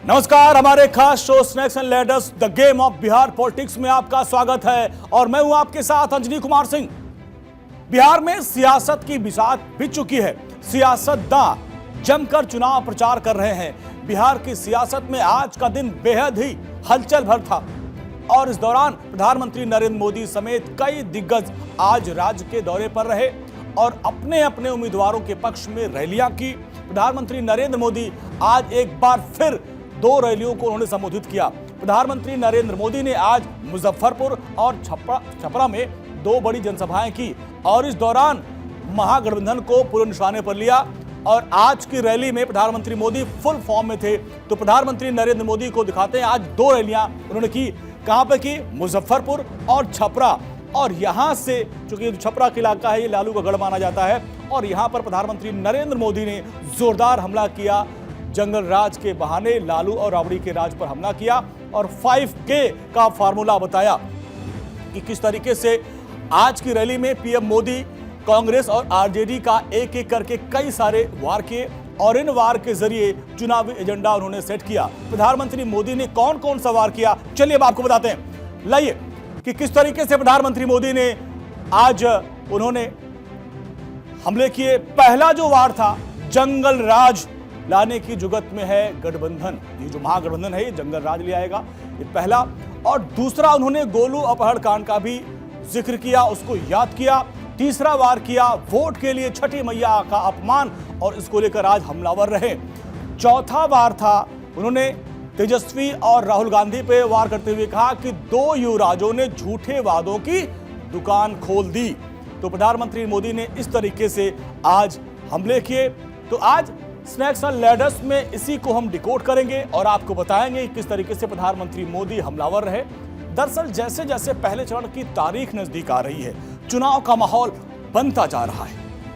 नमस्कार, हमारे खास show snacks and ladders the game of Bihar politics में आपका स्वागत है और मैं हूं आपके साथ अंजनी कुमार सिंह। बिहार में सियासत की बिसात बिछ चुकी है। सियासतदान जमकर चुनाव प्रचार कर रहे हैं। बिहार की सियासत में आज का दिन बेहद ही हलचल भर था और इस दौरान प्रधानमंत्री नरेंद्र मोदी समेत कई दिग्गज आज राज्य के दौरे पर रहे और अपने अपने उम्मीदवारों के पक्ष में रैलियां की। प्रधानमंत्री नरेंद्र मोदी आज एक बार फिर 2 रैलियों को उन्होंने संबोधित किया। प्रधानमंत्री नरेंद्र मोदी ने आज मुजफ्फरपुर और छपरा में 2 बड़ी जनसभाएं की और इस दौरान महागठबंधन को पूरे निशाने पर लिया। और आज की रैली में प्रधानमंत्री मोदी फुल फॉर्म में थे, तो प्रधानमंत्री नरेंद्र मोदी को दिखाते हैं आज 2 रैलियां उन्होंने की। कहां पे की? मुजफ्फरपुर और छपरा। और यहां से चूंकि छपरा का इलाका है, ये लालू का गढ़ माना जाता है और यहां पर प्रधानमंत्री नरेंद्र मोदी ने जोरदार हमला किया। जंगल राज के बहाने लालू और राबड़ी के राज पर हमला किया और 5K का फार्मूला बताया कि किस तरीके से आज की रैली में पीएम मोदी कांग्रेस और आरजेडी का एक एक करके कई सारे वार किए और इन वार के जरिए चुनावी एजेंडा उन्होंने सेट किया। प्रधानमंत्री मोदी ने कौन कौन सा वार किया, चलिए अब आपको बताते हैं। लाइए कि किस तरीके से प्रधानमंत्री मोदी ने आज उन्होंने हमले किए। पहला जो वार था, जंगल राज लाने की जुगत में है गठबंधन। ये जो महागठबंधन है ये जंगल राज ले आएगा, ये पहला। और दूसरा, उन्होंने गोलू अपहरण कांड का भी जिक्र किया, उसको याद किया। तीसरा वार किया वोट के लिए छठी मैया का अपमान और इसको लेकर आज हमलावर रहे। चौथा वार था, उन्होंने तेजस्वी और राहुल गांधी पे वार करते हुए कहा कि 2 युवराजों ने झूठे वादों की दुकान खोल दी। तो प्रधानमंत्री मोदी ने इस तरीके से आज हमले किए। तो आज स्नैक्स एंड लैडर्स में इसी को हम डिकोड करेंगे और आपको बताएंगे किस तरीके से प्रधानमंत्री मोदी हमलावर रहे। दरअसल जैसे जैसे पहले चरण की तारीख नजदीक आ रही है, चुनाव का माहौल बनता जा रहा है।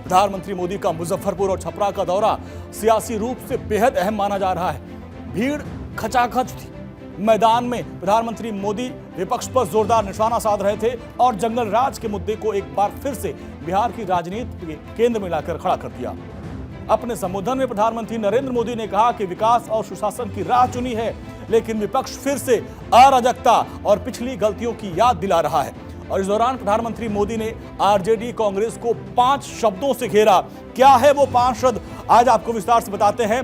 प्रधानमंत्री मोदी का मुजफ्फरपुर और छपरा का दौरा सियासी रूप से बेहद अहम माना जा रहा है। भीड़ खचाखच थी। मैदान में प्रधानमंत्री मोदी विपक्ष पर जोरदार निशाना साध रहे थे और जंगल राज के मुद्दे को एक बार फिर से बिहार की राजनीति के केंद्र में लाकर खड़ा कर दिया। अपने संबोधन में प्रधानमंत्री नरेंद्र मोदी ने कहा कि विकास और सुशासन की राह चुनी है, लेकिन विपक्ष फिर से अराजकता और पिछली गलतियों की याद दिला रहा है। और इस दौरान प्रधानमंत्री मोदी ने आरजेडी कांग्रेस को 5 शब्दों से घेरा। क्या है वो 5 शब्द, आज आपको विस्तार से बताते हैं।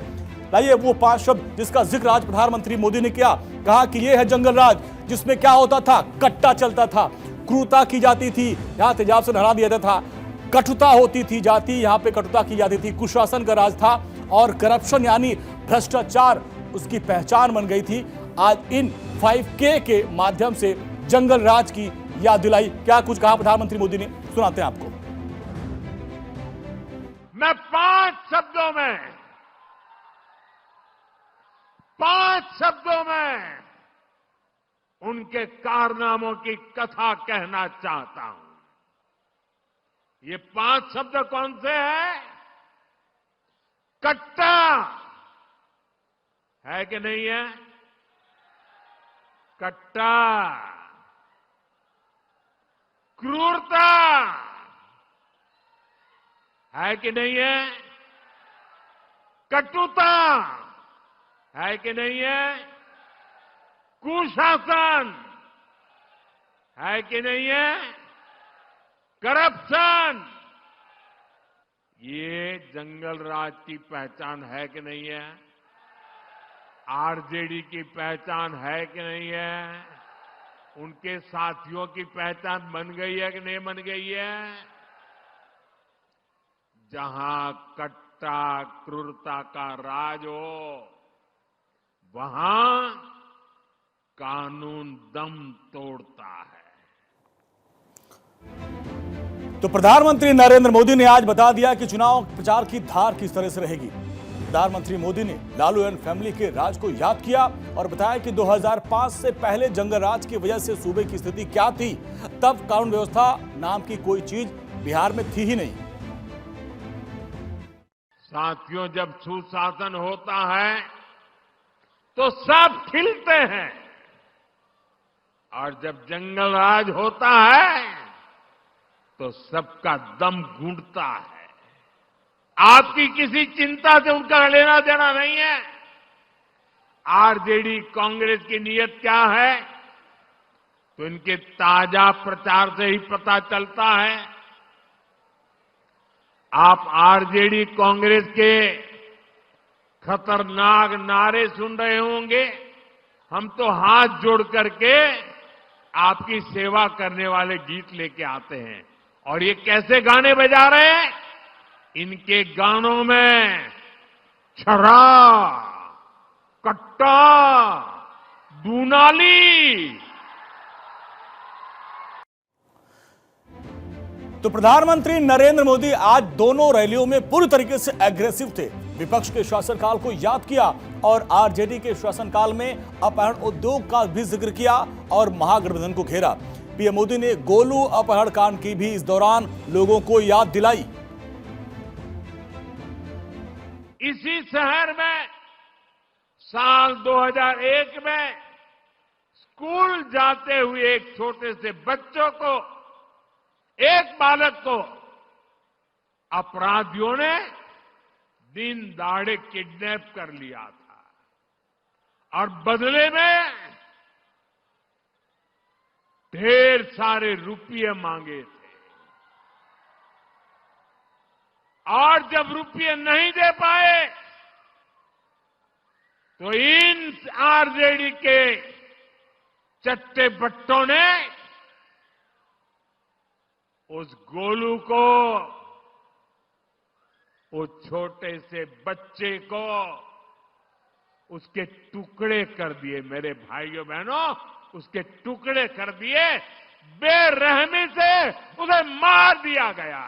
लाइए वो 5 शब्द जिसका जिक्र आज प्रधानमंत्री मोदी ने किया। कहा कि ये है जंगल राज, जिसमें क्या होता था, कट्टा चलता था, क्रूरता की जाती थी, यहां तेजाब से नहला दिया जाता था, कटुता होती थी जाति, यहां पे कटुता की जाती थी, कुशासन का राज था और करप्शन यानी भ्रष्टाचार उसकी पहचान बन गई थी। आज इन 5K के माध्यम से जंगल राज की याद दिलाई। क्या कुछ कहा प्रधानमंत्री मोदी ने, सुनाते हैं आपको। मैं 5 शब्दों में उनके कारनामों की कथा कहना चाहता हूं। ये 5 शब्द कौन से हैं? कट्टा है कि नहीं है? कट्टा, क्रूरता है कि नहीं है? कटुता है कि नहीं है? कुशासन है कि नहीं है? करप्शन, ये जंगल राज की पहचान है कि नहीं है? आरजेडी की पहचान है कि नहीं है? उनके साथियों की पहचान बन गई है कि नहीं बन गई है? जहां कट्टा क्रूरता का राज हो, वहां कानून दम तोड़ता है। तो प्रधानमंत्री नरेंद्र मोदी ने आज बता दिया कि चुनाव प्रचार की धार किस तरह से रहेगी। प्रधानमंत्री मोदी ने लालू एंड फैमिली के राज को याद किया और बताया कि 2005 से पहले जंगल राज की वजह से सूबे की स्थिति क्या थी। तब कानून व्यवस्था नाम की कोई चीज बिहार में थी ही नहीं। साथियों, जब सुशासन होता है तो सब खिलते हैं और जब जंगल राज होता है तो सबका दम घुटता है। आपकी किसी चिंता से उनका लेना देना नहीं है। आरजेडी कांग्रेस की नीयत क्या है, तो इनके ताजा प्रचार से ही पता चलता है। आप आरजेडी कांग्रेस के खतरनाक नारे सुन रहे होंगे। हम तो हाथ जोड़ करके आपकी सेवा करने वाले गीत लेके आते हैं। और ये कैसे गाने बजा रहे हैं? इनके गानों में छर्रा, कट्टा, दूनाली। तो प्रधानमंत्री नरेंद्र मोदी आज दोनों रैलियों में पूरी तरीके से एग्रेसिव थे। विपक्ष के शासनकाल को याद किया और आरजेडी के शासनकाल में अपहरण उद्योग का भी जिक्र किया और महागठबंधन को घेरा। पीएम मोदी ने गोलू अपहरण कांड की भी इस दौरान लोगों को याद दिलाई। इसी शहर में साल 2001 में स्कूल जाते हुए एक छोटे से बच्चों को, एक बालक को अपराधियों ने दिन दहाड़े किडनैप कर लिया था और बदले में ढेर सारे रुपये मांगे थे। और जब रुपये नहीं दे पाए तो इन आरजेडी के चट्टे बट्टों ने उस गोलू को, उस छोटे से बच्चे को उसके टुकड़े कर दिए। मेरे भाइयों बहनों, उसके टुकड़े कर दिए। बेरहमी से उसे मार दिया गया।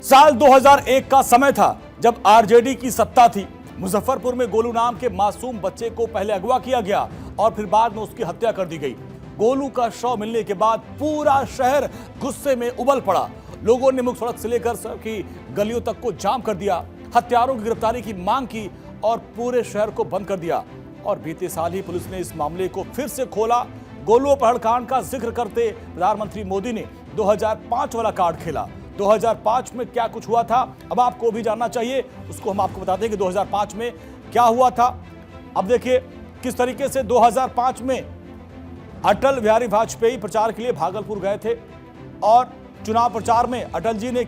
साल 2001 का समय था जब आरजेडी की सत्ता थी। मुजफ्फरपुर में गोलू नाम के मासूम बच्चे को पहले अगवा किया गया और फिर बाद में उसकी हत्या कर दी गई। गोलू का शव मिलने के बाद पूरा शहर गुस्से में उबल पड़ा। लोगों ने मुख्य सड़क से लेकर शहर की गलियों तक को जाम कर दिया, हत्यारों की गिरफ्तारी की मांग की और पूरे शहर को बंद कर दिया। और बीते साल ही पुलिस ने इस मामले को फिर से खोला। गोलू अपहरण कांड का जिक्र करते प्रधानमंत्री मोदी ने 2005 वाला कार्ड खेला। 2005 में क्या कुछ हुआ था, अब आपको भी जानना चाहिए, उसको हम आपको बताते हैं कि 2005 में क्या हुआ था। अब देखिए किस तरीके से 2005 में अटल बिहारी वाजपेयी प्रचार के लिए भागलपुर गए थे और चुनाव प्रचार में अटल जी ने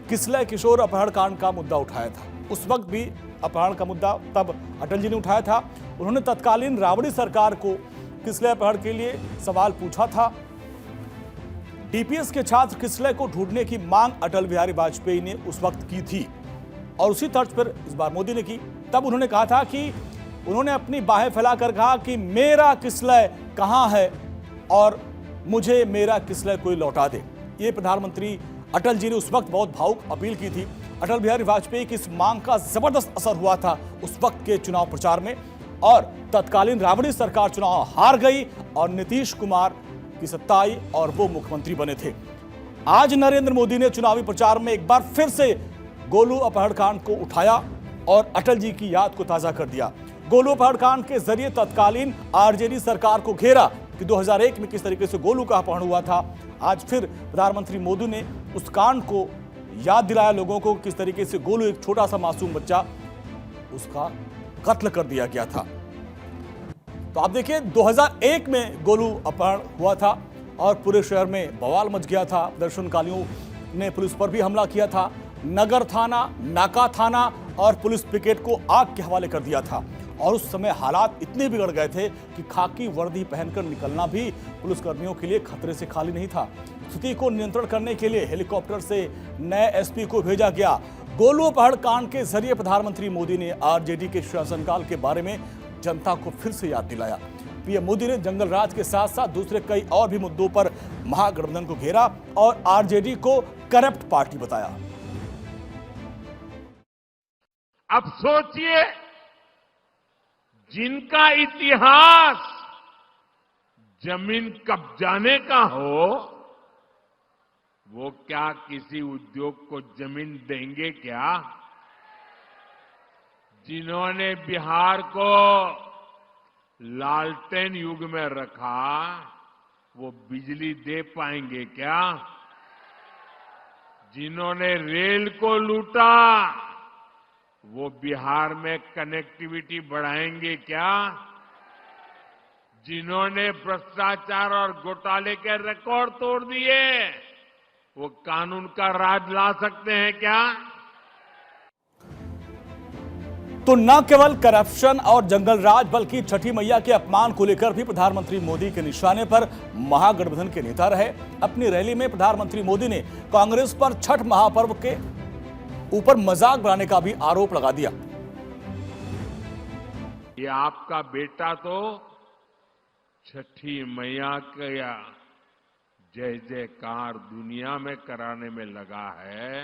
किसलय किशोर अपहरण कांड का मुद्दा उठाया था। उस वक्त भी अपहरण का मुद्दा तब अटल जी ने उठाया था। उन्होंने तत्कालीन राबड़ी सरकार को किसलय अपहरण के लिए सवाल पूछा था। डीपीएस के छात्र किसलय को ढूंढने की मांग अटल बिहारी वाजपेयी ने उस वक्त की थी और उसी तर्ज पर इस बार मोदी ने की। तब उन्होंने कहा था कि उन्होंने अपनी बाहें फैलाकर कहा कि मेरा किसलय कहां है और मुझे मेरा किसलय कोई लौटा दे। ये प्रधानमंत्री अटल जी ने उस वक्त बहुत भावुक अपील की थी। अटल बिहारी वाजपेयी की इस मांग का जबरदस्त असर हुआ था उस वक्त के चुनाव प्रचार में और तत्कालीन राबड़ी सरकार चुनाव हार गई और नीतीश कुमार की सत्ता आई और वो मुख्यमंत्री बने थे। आज नरेंद्र मोदी ने चुनावी प्रचार में एक बार फिर से गोलू अपहरण कांड को उठाया और अटल जी की याद को ताजा कर दिया। गोलू अपहरण कांड के जरिए तत्कालीन आरजेडी सरकार को घेरा कि 2001 में किस तरीके से गोलू का अपहरण हुआ था। आज फिर प्रधानमंत्री मोदी ने उस कांड को याद दिलाया लोगों को, किस तरीके से गोलू एक छोटा सा मासूम बच्चा, उसका कत्ल कर दिया गया था। तो आप देखिए 2001 में गोलू अपहरण हुआ था और पूरे शहर में बवाल मच गया था। प्रदर्शनकारियों ने पुलिस पर भी हमला किया था। नगर थाना, नाका थाना और पुलिस पिकेट को आग के हवाले कर दिया था और उस समय हालात इतने बिगड़ गए थे कि खाकी वर्दी पहनकर निकलना भी पुलिसकर्मियों के लिए खतरे से खाली नहीं था। स्थिति को नियंत्रण करने के लिए हेलीकॉप्टर से नए एसपी को भेजा गया। गोलू अपहरण कांड के जरिए प्रधानमंत्री मोदी ने आरजेडी के शासनकाल के बारे में जनता को फिर से याद दिलाया। पीएम मोदी ने जंगल राज के साथ साथ दूसरे कई और भी मुद्दों पर महागठबंधन को घेरा और आरजेडी को करप्ट पार्टी बताया। अब सोचिए, जिनका इतिहास जमीन कब्जाने का हो, वो क्या किसी उद्योग को जमीन देंगे क्या? जिन्होंने बिहार को लालटेन युग में रखा, वो बिजली दे पाएंगे क्या? जिन्होंने रेल को लूटा, वो बिहार में कनेक्टिविटी बढ़ाएंगे क्या? जिन्होंने भ्रष्टाचार और घोटाले के रिकॉर्ड तोड़ दिए, वो कानून का राज ला सकते हैं क्या? तो न केवल करप्शन और जंगल राज बल्कि छठी मैया के अपमान को लेकर भी प्रधानमंत्री मोदी के निशाने पर महागठबंधन के नेता रहे। अपनी रैली में प्रधानमंत्री मोदी ने कांग्रेस पर छठ महापर्व के ऊपर मजाक बनाने का भी आरोप लगा दिया। ये आपका बेटा तो छठी मैया का जय जयकार दुनिया में कराने में लगा है।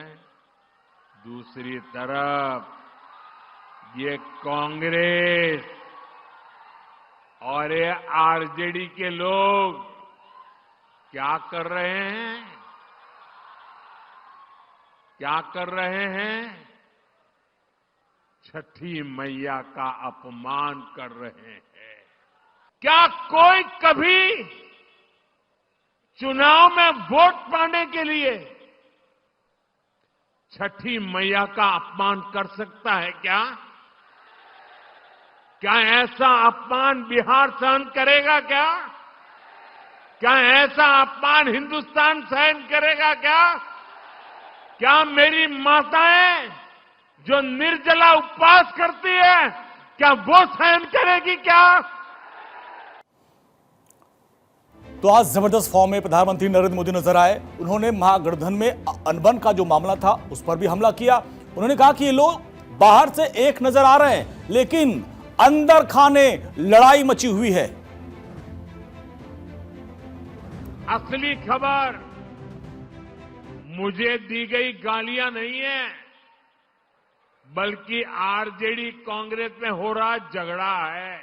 दूसरी तरफ ये कांग्रेस और ये आरजेडी के लोग क्या कर रहे हैं? क्या कर रहे हैं? छठी मैया का अपमान कर रहे हैं। क्या कोई कभी चुनाव में वोट पाने के लिए छठी मैया का अपमान कर सकता है क्या? क्या ऐसा अपमान बिहार सहन करेगा क्या? क्या ऐसा अपमान हिंदुस्तान सहन करेगा क्या? क्या मेरी माताएं जो निर्जला उपवास करती है, क्या वो सहन करेगी क्या? तो आज जबरदस्त फॉर्म में प्रधानमंत्री नरेंद्र मोदी नजर आए। उन्होंने महागठबंधन में अनबन का जो मामला था उस पर भी हमला किया। उन्होंने कहा कि ये लोग बाहर से एक नजर आ रहे हैं लेकिन अंदर खाने लड़ाई मची हुई है। असली खबर मुझे दी गई गालियां नहीं है, बल्कि आरजेडी कांग्रेस में हो रहा झगड़ा है।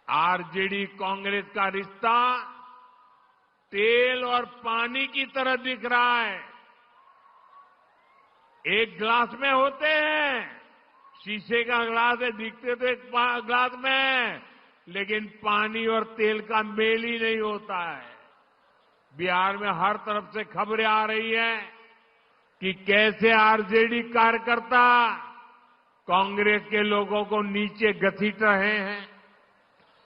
आरजेडी कांग्रेस का रिश्ता तेल और पानी की तरह दिख रहा है। एक गिलास में होते हैं, शीशे का गिलास है, दिखते तो एक गिलास में, लेकिन पानी और तेल का मेल ही नहीं होता है। बिहार में हर तरफ से खबरें आ रही है कि कैसे आरजेडी कार्यकर्ता कांग्रेस के लोगों को नीचे घसीट रहे हैं।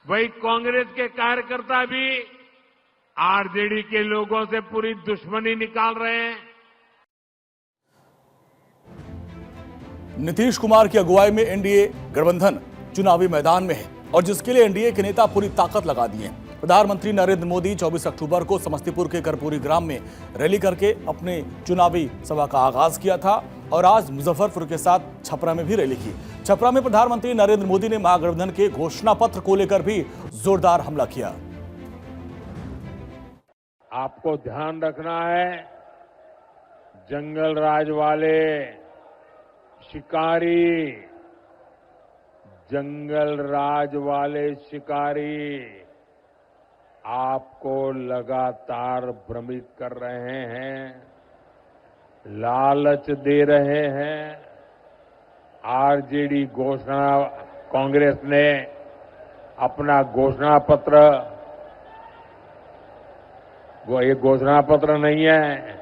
वही कांग्रेस के कार्यकर्ता भी आरजेडी के लोगों से पूरी दुश्मनी निकाल रहे हैं। नीतीश कुमार की अगुवाई में एनडीए गठबंधन चुनावी मैदान में है और जिसके लिए एनडीए के नेता पूरी ताकत लगा दिए हैं। प्रधानमंत्री नरेंद्र मोदी 24 अक्टूबर को समस्तीपुर के कर्पूरी ग्राम में रैली करके अपने चुनावी सभा का आगाज किया था और आज मुजफ्फरपुर के साथ छपरा में भी रैली की। छपरा में प्रधानमंत्री नरेंद्र मोदी ने महागठबंधन के घोषणा पत्र को लेकर भी जोरदार हमला किया। आपको ध्यान रखना है, जंगल राज वाले शिकारी, जंगल राज वाले शिकारी आपको लगातार भ्रमित कर रहे हैं, लालच दे रहे हैं। आरजेडी घोषणा, कांग्रेस ने अपना घोषणा पत्र, ये घोषणा पत्र नहीं है,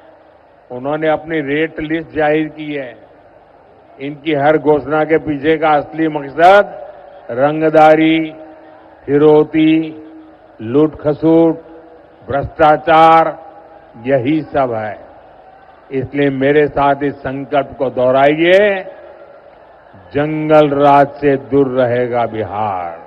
उन्होंने अपनी रेट लिस्ट जाहिर की है। इनकी हर घोषणा के पीछे का असली मकसद रंगदारी, फिरौती, लूट खसूट, भ्रष्टाचार, यही सब है। इसलिए मेरे साथ इस संकल्प को दोहराइए, जंगल राज से दूर रहेगा बिहार।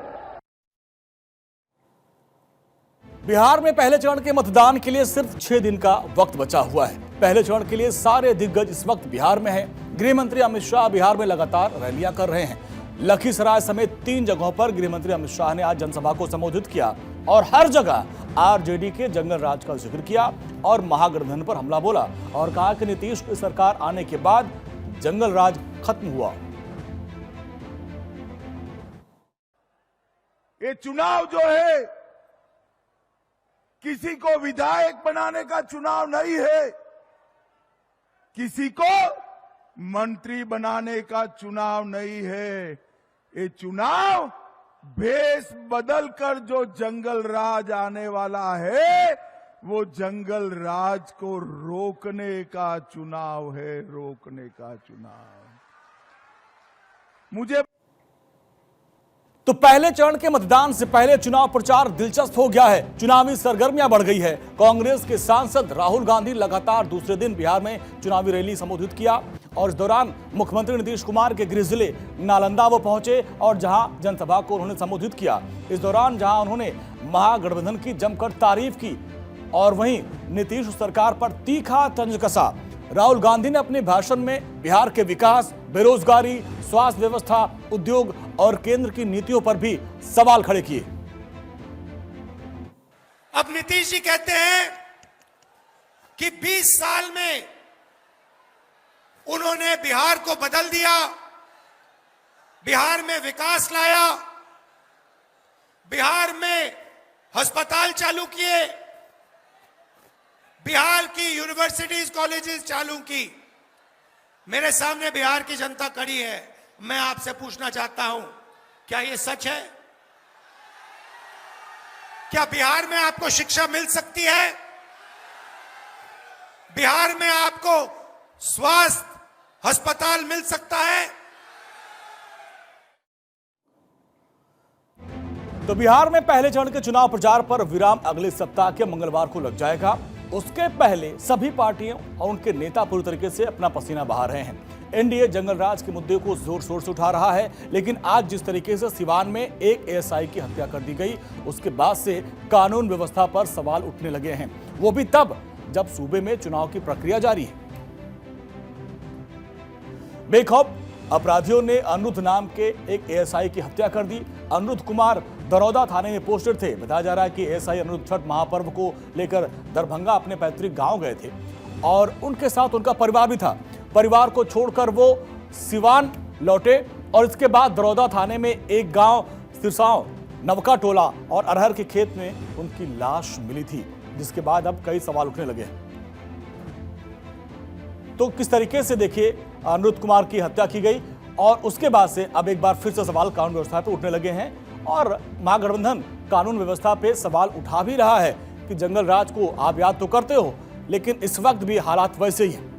बिहार में पहले चरण के मतदान के लिए सिर्फ 6 दिन का वक्त बचा हुआ है। पहले चरण के लिए सारे दिग्गज इस वक्त बिहार में हैं। गृह मंत्री अमित शाह बिहार में लगातार रैलियां कर रहे हैं। लखीसराय समेत 3 जगहों पर गृह मंत्री अमित शाह ने आज जनसभा को संबोधित किया और हर जगह आरजेडी के जंगल राज का जिक्र किया और महागठबंधन पर हमला बोला और कहा कि नीतीश की सरकार आने के बाद जंगल राज खत्म हुआ। ये चुनाव जो है किसी को विधायक बनाने का चुनाव नहीं है, किसी को मंत्री बनाने का चुनाव नहीं है। ये चुनाव भेष बदलकर जो जंगल राज आने वाला है, वो जंगल राज को रोकने का चुनाव है, रोकने का चुनाव। मुझे तो पहले चरण के मतदान से पहले चुनाव प्रचार दिलचस्प हो गया है। चुनावी सरगर्मियां बढ़ गई है। कांग्रेस के सांसद राहुल गांधी लगातार दूसरे दिन बिहार में चुनावी रैली संबोधित किया और इस दौरान मुख्यमंत्री नीतीश कुमार के गृह जिले नालंदा वो पहुंचे और जहां जनसभा को उन्होंने संबोधित किया। इस दौरान जहां उन्होंने महागठबंधन की जमकर तारीफ की और वहीं नीतीश सरकार पर तीखा तंज कसा। राहुल गांधी ने अपने भाषण में बिहार के विकास, बेरोजगारी, स्वास्थ्य व्यवस्था, उद्योग और केंद्र की नीतियों पर भी सवाल खड़े किए। अब नीतीश जी कहते हैं कि 20 साल में उन्होंने बिहार को बदल दिया, बिहार में विकास लाया, बिहार में अस्पताल चालू किए, बिहार की यूनिवर्सिटीज कॉलेजेस चालू की। मेरे सामने बिहार की जनता खड़ी है। मैं आपसे पूछना चाहता हूं, क्या यह सच है? क्या बिहार में आपको शिक्षा मिल सकती है? बिहार में आपको स्वास्थ्य अस्पताल मिल सकता है? तो बिहार में पहले चरण के चुनाव प्रचार पर विराम अगले सप्ताह के मंगलवार को लग जाएगा। उसके पहले सभी पार्टियों और उनके नेता पूरी तरीके से अपना पसीना बहा रहे हैं। एनडीए जंगल राज के मुद्दे को जोर शोर से उठा रहा है, लेकिन आज जिस तरीके से सिवान में एक एएसआई की हत्या कर दी गई, उसके बाद से कानून व्यवस्था पर सवाल उठने लगे हैं, वो भी तब जब सूबे में चुनाव की प्रक्रिया जारी है। बेखौफ अपराधियों ने अनिरुद्ध नाम के एक एएसआई की हत्या कर दी। अनिरुद्ध कुमार दरौदा थाने में पोस्टेड थे। बताया जा रहा है कि एएसआई अनिरुद्ध छठ महापर्व को लेकर दरभंगा अपने पैतृक गांव गए थे और उनके साथ उनका परिवार भी था। परिवार को छोड़कर वो सिवान लौटे और इसके बाद दरौदा थाने में एक गांव सिरसांव, नवका टोला और अरहर के खेत में उनकी लाश मिली थी, जिसके बाद अब कई सवाल उठने लगे हैं। तो किस तरीके से देखिए अनिरुद्ध कुमार की हत्या की गई और उसके बाद से अब एक बार फिर से सवाल कानून व्यवस्था पे उठने लगे हैं और महागठबंधन कानून व्यवस्था पे सवाल उठा भी रहा है कि जंगल राज को आप याद तो करते हो, लेकिन इस वक्त भी हालात वैसे ही हैं।